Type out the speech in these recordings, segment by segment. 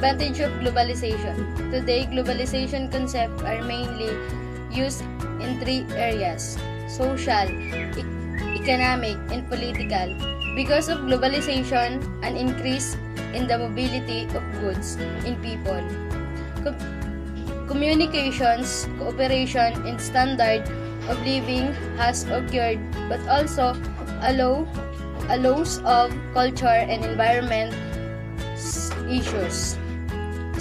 Advantage of globalization. Today, globalization concepts are mainly used in three areas: social, economic, and political. Because of globalization, an increase in the mobility of goods in people. Communications, cooperation, and standard of living has occurred, but also allows of culture and environment issues.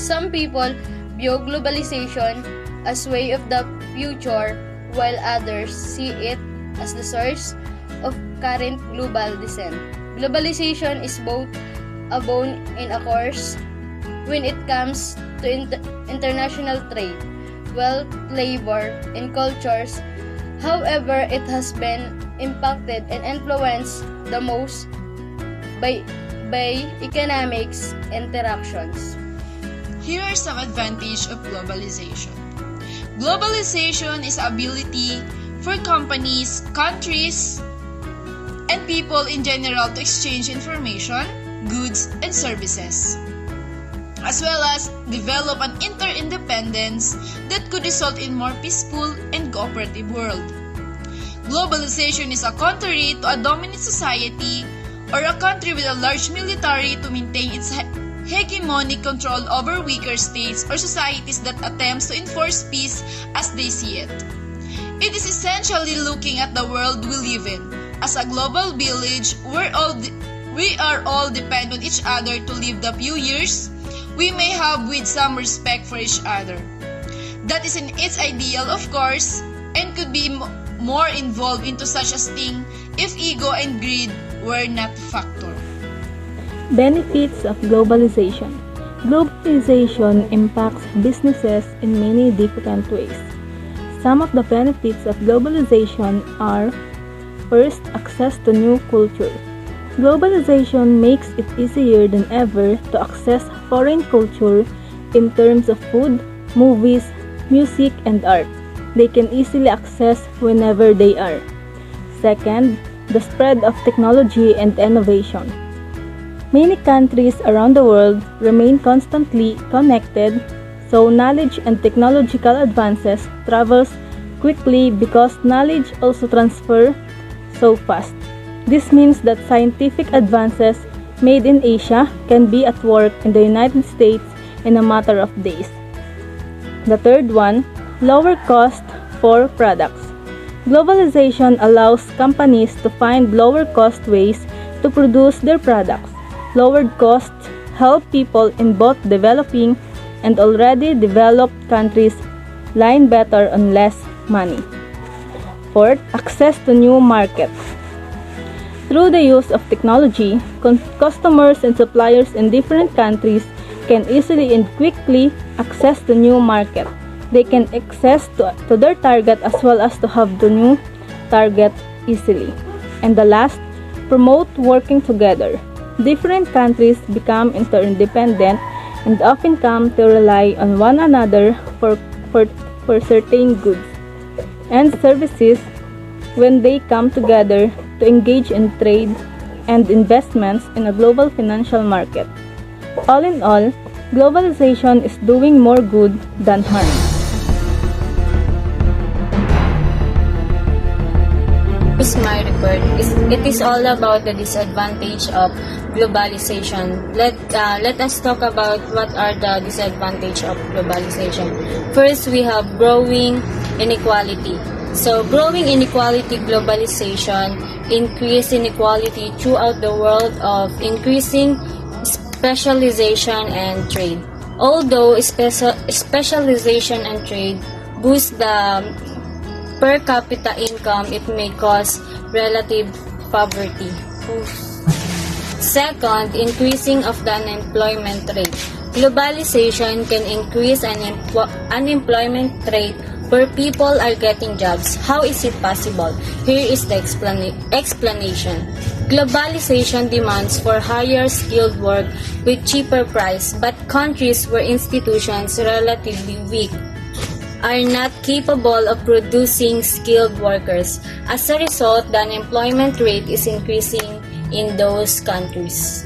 Some people view globalization as way of the future, while others see it as the source of current global descent. Globalization is both a boon and a curse when it comes to international trade, wealth, labor, and cultures. However, it has been impacted and influenced the most by economics interactions. Here are some advantages of globalization. Globalization is the ability for companies, countries, and people in general to exchange information, goods, and services, as well as develop an interdependence that could result in more peaceful and cooperative world. Globalization is a contrary to a dominant society or a country with a large military to maintain its hegemonic control over weaker states or societies that attempts to enforce peace as they see it. It is essentially looking at the world we live in as a global village where we are all depend on each other to live the few years we may have with some respect for each other. That is in its ideal, of course, and could be more involved into such a thing if ego and greed were not a factor. Benefits of globalization. Globalization impacts businesses in many different ways. Some of the benefits of globalization are: first, access to new culture. Globalization makes it easier than ever to access foreign culture in terms of food, movies, music, and art. They can easily access whenever they are. Second, the spread of technology and innovation. Many countries around the world remain constantly connected, so knowledge and technological advances travels quickly because knowledge also transfers so fast. This means that scientific advances made in Asia can be at work in the United States in a matter of days. The third one, lower cost for products. Globalization allows companies to find lower cost ways to produce their products. Lowered costs help people in both developing and already developed countries line better on less money. Fourth, access to new markets. Through the use of technology, customers and suppliers in different countries can easily and quickly access to new markets. They can access to their target as well as to have the new target easily. And the last, promote working together. Different countries become interdependent and often come to rely on one another for certain goods and services. When they come together to engage in trade and investments in a global financial market. All in all, globalization is doing more good than harm. This is my report. It is all about the disadvantage of globalization. Let us talk about what are the disadvantages of globalization. First, we have growing inequality. So, growing inequality, globalization, increase inequality throughout the world of increasing specialization and trade. Although specialization and trade boost the per capita income, it may cause relative poverty. Second, increasing of the unemployment rate. Globalization can increase unemployment rate where people are getting jobs. How is it possible? Here is the explanation. Globalization demands for higher skilled work with cheaper price, but countries where institutions relatively weak are not capable of producing skilled workers. As a result, the unemployment rate is increasing in those countries.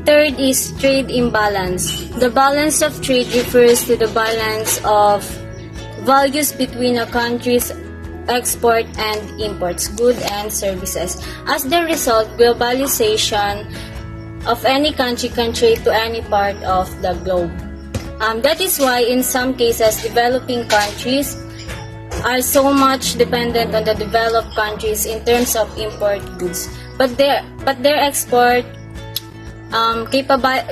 third is trade imbalance. The balance of trade refers to the balance of values between a country's export and imports, goods and services. As the result, globalization of any country can trade to any part of the globe. That is why in some cases, developing countries are so much dependent on the developed countries in terms of import goods. But their export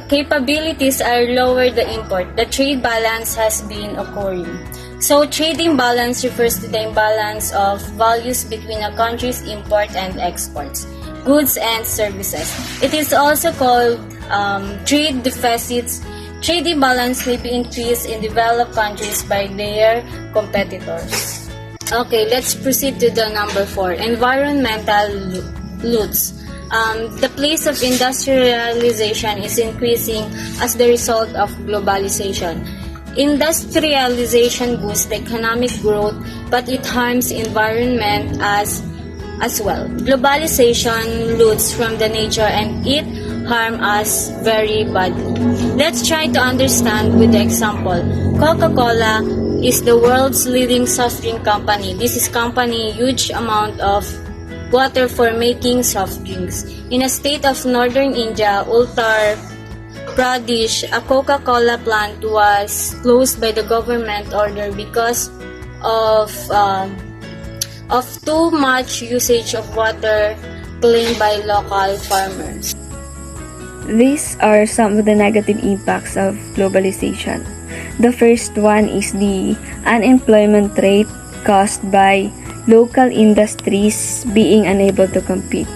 capabilities are lower the import. The trade balance has been occurring. So trade imbalance refers to the imbalance of values between a country's import and exports, goods and services. It is also called trade deficits. Trade imbalance may be increased in developed countries by their competitors. Okay, let's proceed to the number 4, environmental loss. The pace of industrialization is increasing as the result of globalization. Industrialization boosts the economic growth, but it harms environment as well. Globalization loots from the nature and it harm us very badly. Let's try to understand with the example. Coca-Cola is the world's leading soft drink company. This is company huge amount of water for making soft drinks. In a state of northern India, Uttar Pradesh, a Coca-Cola plant was closed by the government order because of too much usage of water claimed by local farmers. These are some of the negative impacts of globalization. The first one is the unemployment rate caused by local industries being unable to compete.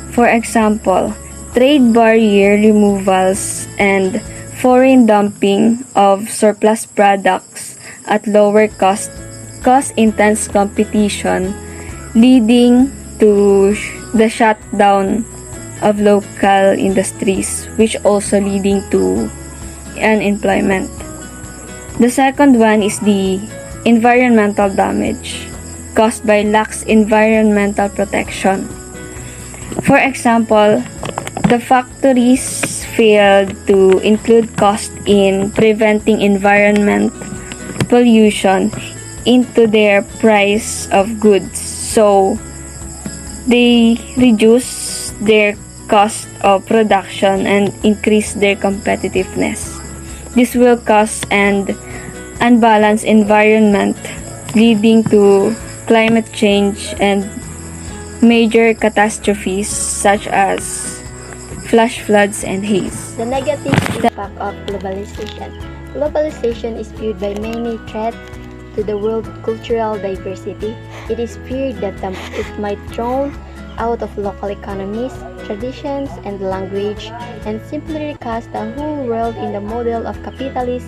For example, trade barrier removals and foreign dumping of surplus products at lower cost cause intense competition, leading to the shutdown of local industries, which also leading to unemployment. The second one is the environmental damage caused by lax environmental protection. For example, the factories failed to include cost in preventing environment pollution into their price of goods, so they reduce their cost of production and increase their competitiveness. This will cause an unbalanced environment, leading to climate change and major catastrophes such as flash floods and haze. The negative impact of globalization. Globalization is viewed by many threat to the world's cultural diversity. It is feared that it might drown out of local economies, traditions, and language, and simply recast the whole world in the model of capitalist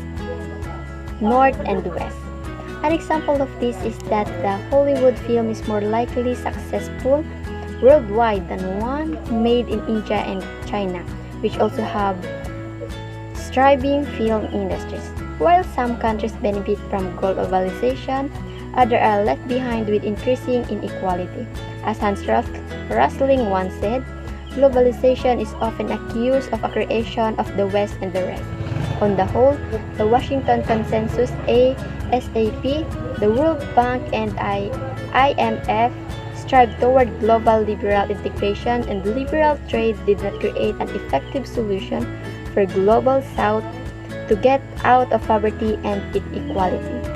North and West. An example of this is that the Hollywood film is more likely successful worldwide than one made in India and China, which also have thriving film industries. While some countries benefit from globalization, others are left behind with increasing inequality. As Hans Rosling once said, globalization is often accused of a creation of the West and the rest. On the whole, the Washington Consensus, ASAP, the World Bank, and IMF strive toward global liberal integration, and liberal trade did not create an effective solution for global South to get out of poverty and inequality.